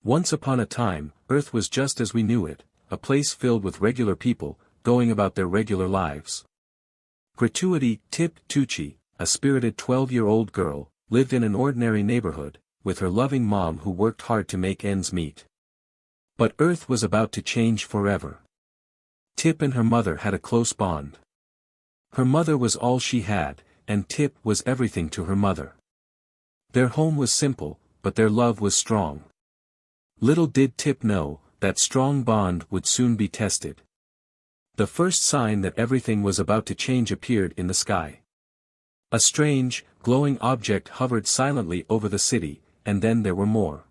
Once upon a time, Earth was just as we knew it, a place filled with regular people, going about their regular lives. Gratuity, Tucci, a spirited 12-year-old girl, lived in an ordinary neighborhood, with her loving mom who worked hard to make ends meet. But Earth was about to change forever. Tip and her mother had a close bond. Her mother was all she had, and Tip was everything to her mother. Their home was simple, but their love was strong. Little did Tip know, that strong bond would soon be tested. The first sign that everything was about to change appeared in the sky. A strange, glowing object hovered silently over the city, and then there were more.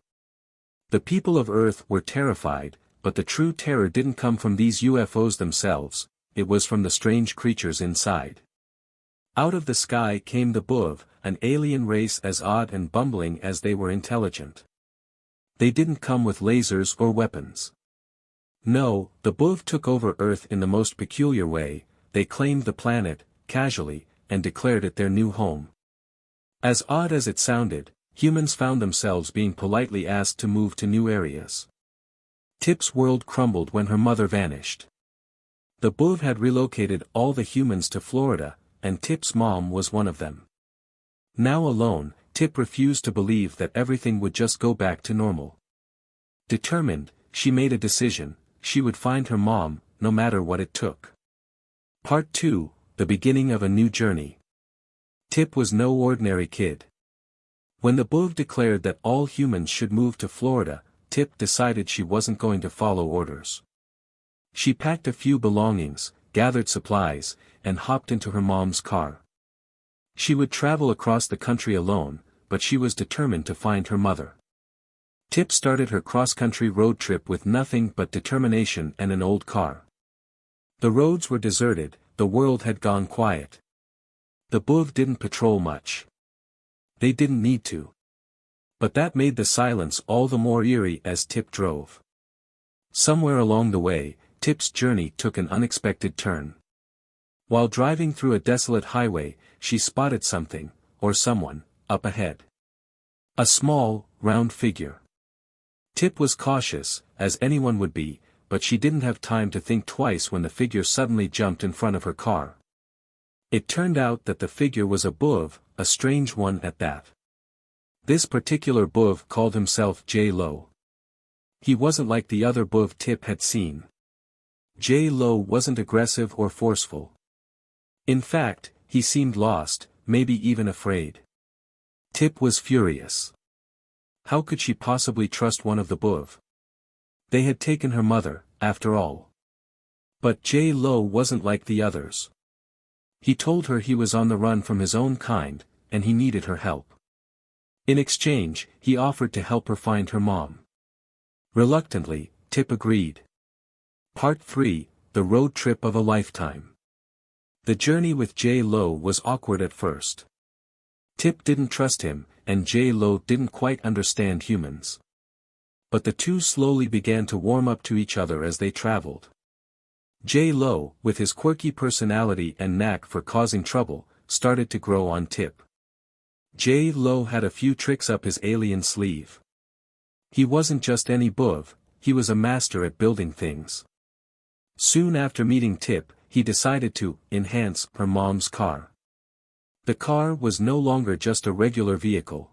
The people of Earth were terrified, but the true terror didn't come from these UFOs themselves, it was from the strange creatures inside. Out of the sky came the Boov, an alien race as odd and bumbling as they were intelligent. They didn't come with lasers or weapons. No, the Boov took over Earth in the most peculiar way, they claimed the planet, casually, and declared it their new home. As odd as it sounded, humans found themselves being politely asked to move to new areas. Tip's world crumbled when her mother vanished. The Boov had relocated all the humans to Florida, and Tip's mom was one of them. Now alone, Tip refused to believe that everything would just go back to normal. Determined, she made a decision, she would find her mom, no matter what it took. Part 2, the beginning of a new journey. Tip was no ordinary kid. When the Boov declared that all humans should move to Florida, Tip decided she wasn't going to follow orders. She packed a few belongings, gathered supplies, and hopped into her mom's car. She would travel across the country alone, but she was determined to find her mother. Tip started her cross-country road trip with nothing but determination and an old car. The roads were deserted, the world had gone quiet. The Boov didn't patrol much. They didn't need to. But that made the silence all the more eerie as Tip drove. Somewhere along the way, Tip's journey took an unexpected turn. While driving through a desolate highway, she spotted something, or someone, up ahead. A small, round figure. Tip was cautious, as anyone would be, but she didn't have time to think twice when the figure suddenly jumped in front of her car. It turned out that the figure was a Boov, a strange one at that. This particular Boov called himself J.Lo. He wasn't like the other Boov Tip had seen. J.Lo wasn't aggressive or forceful. In fact, he seemed lost, maybe even afraid. Tip was furious. How could she possibly trust one of the Boov? They had taken her mother, after all. But J.Lo wasn't like the others. He told her he was on the run from his own kind, and he needed her help. In exchange, he offered to help her find her mom. Reluctantly, Tip agreed. Part 3, the road trip of a lifetime. The journey with J.Lo was awkward at first. Tip didn't trust him, and J.Lo didn't quite understand humans. But the two slowly began to warm up to each other as they traveled. J.Lo, with his quirky personality and knack for causing trouble, started to grow on Tip. J.Lo had a few tricks up his alien sleeve. He wasn't just any Boov, he was a master at building things. Soon after meeting Tip, he decided to enhance her mom's car. The car was no longer just a regular vehicle.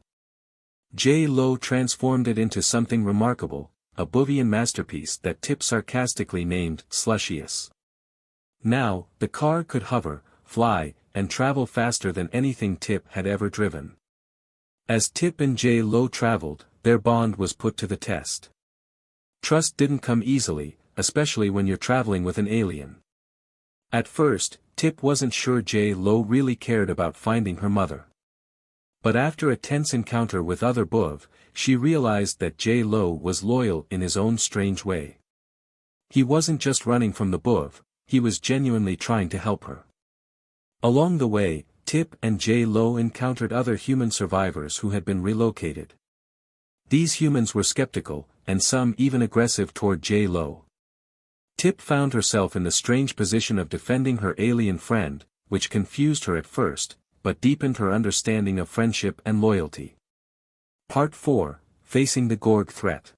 J.Lo transformed it into something remarkable, a Boovian masterpiece that Tip sarcastically named Slushious. Now, the car could hover, fly, and travel faster than anything Tip had ever driven. As Tip and J.Lo traveled, their bond was put to the test. Trust didn't come easily, especially when you're traveling with an alien. At first, Tip wasn't sure J.Lo really cared about finding her mother. But after a tense encounter with other Boov, she realized that J.Lo was loyal in his own strange way. He wasn't just running from the Boov, he was genuinely trying to help her. Along the way, Tip and J.Lo encountered other human survivors who had been relocated. These humans were skeptical, and some even aggressive toward J.Lo. Tip found herself in the strange position of defending her alien friend, which confused her at first, but deepened her understanding of friendship and loyalty. Part 4, Facing the Gorg Threat.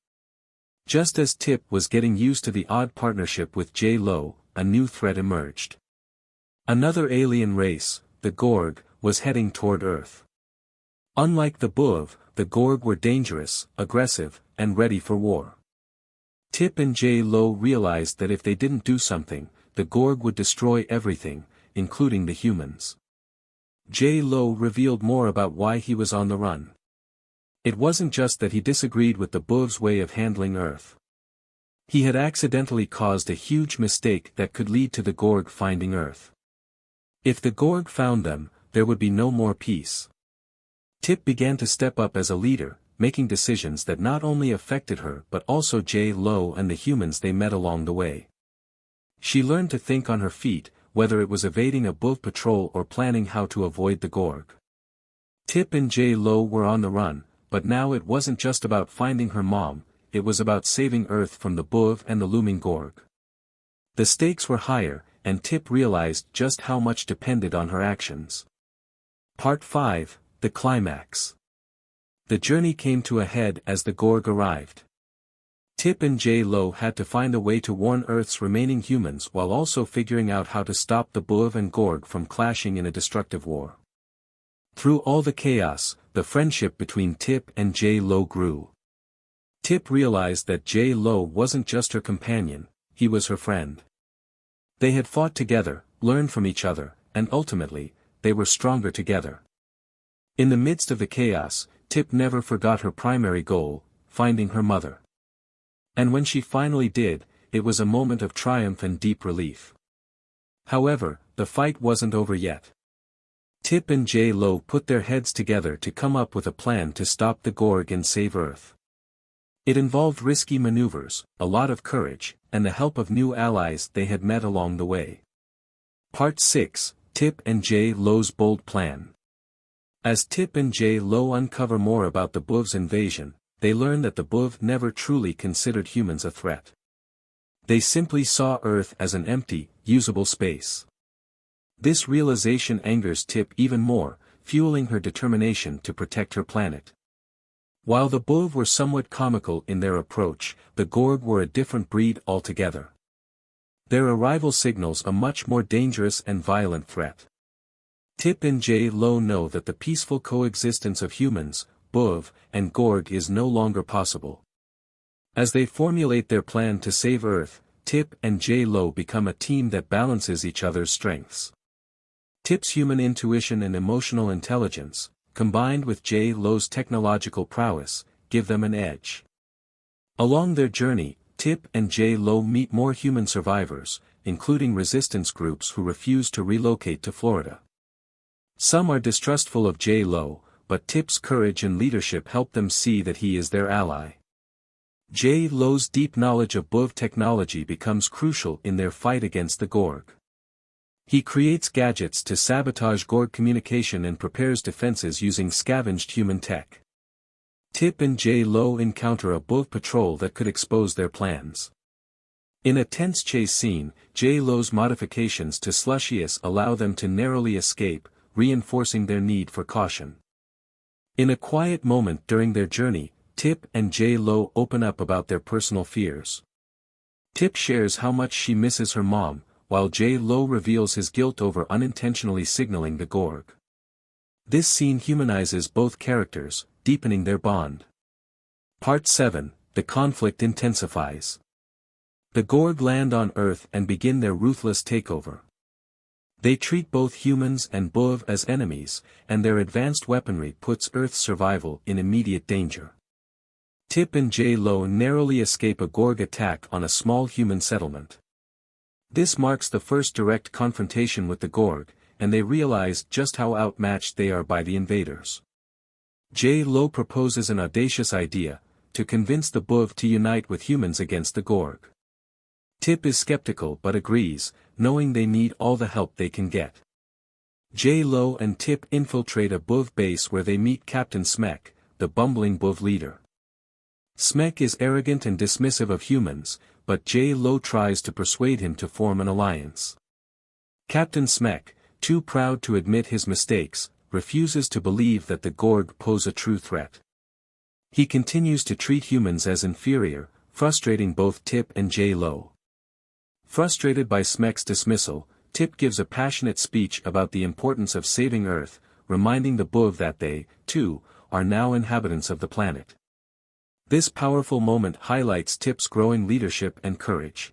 Just as Tip was getting used to the odd partnership with J.Lo, a new threat emerged. Another alien race, the Gorg, was heading toward Earth. Unlike the Boov, the Gorg were dangerous, aggressive, and ready for war. Tip and J.Lo realized that if they didn't do something, the Gorg would destroy everything, including the humans. J.Lo revealed more about why he was on the run. It wasn't just that he disagreed with the Boov's way of handling Earth. He had accidentally caused a huge mistake that could lead to the Gorg finding Earth. If the Gorg found them, there would be no more peace. Tip began to step up as a leader, making decisions that not only affected her but also J.Lo and the humans they met along the way. She learned to think on her feet, whether it was evading a Boov patrol or planning how to avoid the Gorg. Tip and J.Lo were on the run, but now it wasn't just about finding her mom, it was about saving Earth from the Boov and the looming Gorg. The stakes were higher, and Tip realized just how much depended on her actions. Part 5, The Climax. The journey came to a head as the Gorg arrived. Tip and J.Lo had to find a way to warn Earth's remaining humans while also figuring out how to stop the Boov and Gorg from clashing in a destructive war. Through all the chaos, the friendship between Tip and J.Lo grew. Tip realized that J.Lo wasn't just her companion, he was her friend. They had fought together, learned from each other, and ultimately, they were stronger together. In the midst of the chaos, Tip never forgot her primary goal, finding her mother. And when she finally did, it was a moment of triumph and deep relief. However, the fight wasn't over yet. Tip and J.Lo put their heads together to come up with a plan to stop the Gorg and save Earth. It involved risky maneuvers, a lot of courage, and the help of new allies they had met along the way. Part 6, Tip and J.Lo's Bold Plan. As Tip and J.Lo uncover more about the Boov's invasion, they learn that the Boov never truly considered humans a threat. They simply saw Earth as an empty, usable space. This realization angers Tip even more, fueling her determination to protect her planet. While the Boov were somewhat comical in their approach, the Gorg were a different breed altogether. Their arrival signals a much more dangerous and violent threat. Tip and J.Lo know that the peaceful coexistence of humans, Boov, and Gorg is no longer possible. As they formulate their plan to save Earth, Tip and J.Lo become a team that balances each other's strengths. Tip's human intuition and emotional intelligence, combined with J.Lo's technological prowess, give them an edge. Along their journey, Tip and J.Lo meet more human survivors, including resistance groups who refuse to relocate to Florida. Some are distrustful of J.Lo, but Tip's courage and leadership help them see that he is their ally. J.Lo's deep knowledge of Boov technology becomes crucial in their fight against the Gorg. He creates gadgets to sabotage Gorg communication and prepares defenses using scavenged human tech. Tip and J.Lo encounter a Boov patrol that could expose their plans. In a tense chase scene, J.Lo's modifications to Slushius allow them to narrowly escape, reinforcing their need for caution. In a quiet moment during their journey, Tip and J.Lo open up about their personal fears. Tip shares how much she misses her mom, while J.Lo reveals his guilt over unintentionally signaling the Gorg. This scene humanizes both characters, deepening their bond. Part 7, The conflict intensifies. The Gorg land on Earth and begin their ruthless takeover. They treat both humans and Boov as enemies, and their advanced weaponry puts Earth's survival in immediate danger. Tip and J.Lo narrowly escape a Gorg attack on a small human settlement. This marks the first direct confrontation with the Gorg, and they realize just how outmatched they are by the invaders. J.Lo proposes an audacious idea, to convince the Boov to unite with humans against the Gorg. Tip is skeptical but agrees, knowing they need all the help they can get. J.Lo and Tip infiltrate a Boov base where they meet Captain Smek, the bumbling Boov leader. Smek is arrogant and dismissive of humans, but J.Lo tries to persuade him to form an alliance. Captain Smek, too proud to admit his mistakes, refuses to believe that the Gorg pose a true threat. He continues to treat humans as inferior, frustrating both Tip and J.Lo. Frustrated by Smek's dismissal, Tip gives a passionate speech about the importance of saving Earth, reminding the Boov that they, too, are now inhabitants of the planet. This powerful moment highlights Tip's growing leadership and courage.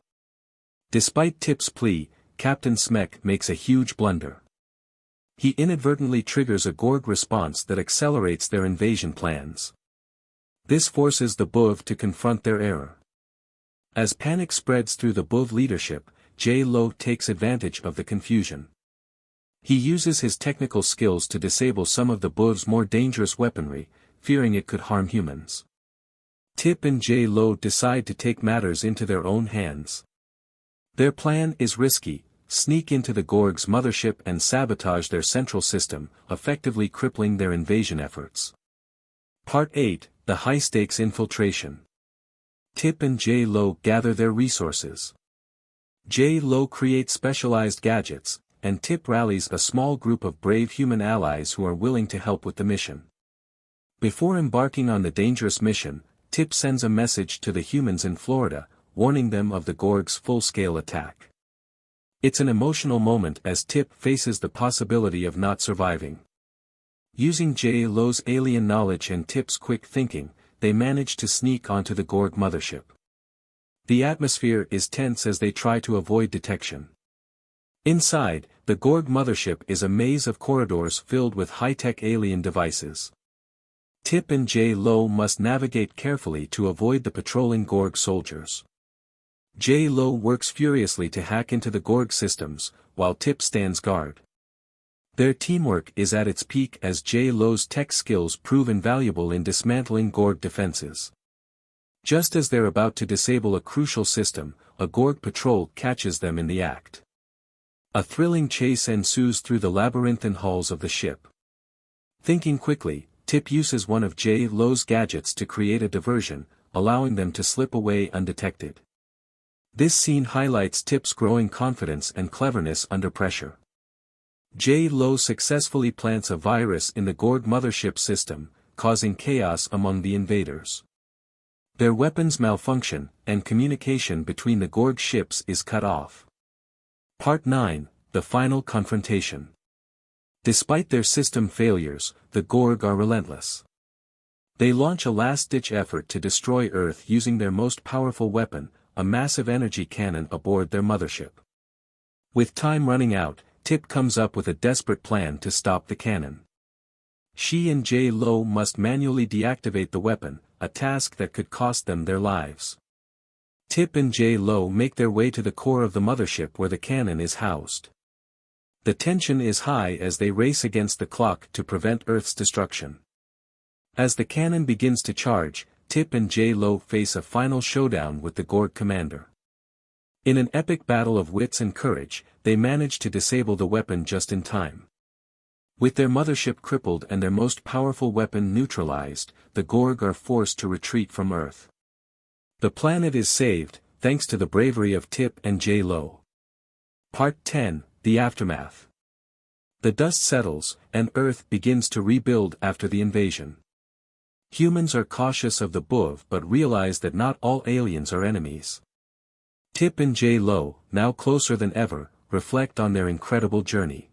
Despite Tip's plea, Captain Smek makes a huge blunder. He inadvertently triggers a Gorg response that accelerates their invasion plans. This forces the Boov to confront their error. As panic spreads through the Boov leadership, J.Lo takes advantage of the confusion. He uses his technical skills to disable some of the Boov's more dangerous weaponry, fearing it could harm humans. Tip and J.Lo decide to take matters into their own hands. Their plan is risky: sneak into the Gorg's mothership and sabotage their central system, effectively crippling their invasion efforts. Part 8: The High-Stakes Infiltration. Tip and J.Lo gather their resources. J.Lo creates specialized gadgets, and Tip rallies a small group of brave human allies who are willing to help with the mission. Before embarking on the dangerous mission, Tip sends a message to the humans in Florida, warning them of the Gorg's full-scale attack. It's an emotional moment as Tip faces the possibility of not surviving. Using J.Lo's alien knowledge and Tip's quick thinking, they manage to sneak onto the Gorg mothership. The atmosphere is tense as they try to avoid detection. Inside, the Gorg mothership is a maze of corridors filled with high-tech alien devices. Tip and J.Lo must navigate carefully to avoid the patrolling Gorg soldiers. J.Lo works furiously to hack into the Gorg systems, while Tip stands guard. Their teamwork is at its peak as J.Lo's tech skills prove invaluable in dismantling Gorg defenses. Just as they're about to disable a crucial system, a Gorg patrol catches them in the act. A thrilling chase ensues through the labyrinthine halls of the ship. Thinking quickly, Tip uses one of J.Lo's gadgets to create a diversion, allowing them to slip away undetected. This scene highlights Tip's growing confidence and cleverness under pressure. J.Lo successfully plants a virus in the Gorg mothership system, causing chaos among the invaders. Their weapons malfunction, and communication between the Gorg ships is cut off. Part 9: The Final Confrontation. Despite their system failures, the Gorg are relentless. They launch a last-ditch effort to destroy Earth using their most powerful weapon, a massive energy cannon aboard their mothership. With time running out, Tip comes up with a desperate plan to stop the cannon. She and J.Lo must manually deactivate the weapon, a task that could cost them their lives. Tip and J.Lo make their way to the core of the mothership where the cannon is housed. The tension is high as they race against the clock to prevent Earth's destruction. As the cannon begins to charge, Tip and J.Lo face a final showdown with the Gorg commander. In an epic battle of wits and courage, they manage to disable the weapon just in time. With their mothership crippled and their most powerful weapon neutralized, the Gorg are forced to retreat from Earth. The planet is saved, thanks to the bravery of Tip and J.Lo. Part 10: The Aftermath. The dust settles, and Earth begins to rebuild after the invasion. Humans are cautious of the Boov but realize that not all aliens are enemies. Tip and J.Lo, now closer than ever, reflect on their incredible journey.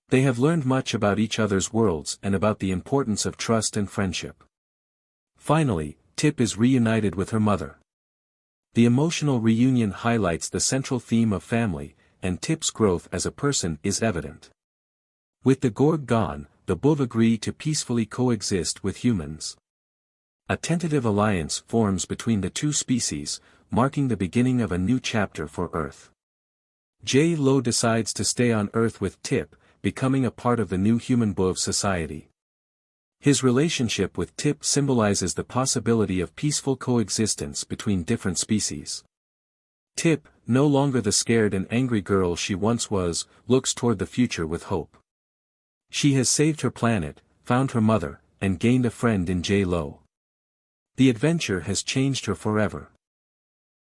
They have learned much about each other's worlds and about the importance of trust and friendship. Finally, Tip is reunited with her mother. The emotional reunion highlights the central theme of family, and Tip's growth as a person is evident. With the Gorg gone, the Boov agree to peacefully coexist with humans. A tentative alliance forms between the two species, marking the beginning of a new chapter for Earth. J.Lo decides to stay on Earth with Tip, becoming a part of the new human Boov society. His relationship with Tip symbolizes the possibility of peaceful coexistence between different species. Tip, no longer the scared and angry girl she once was, looks toward the future with hope. She has saved her planet, found her mother, and gained a friend in J.Lo. The adventure has changed her forever.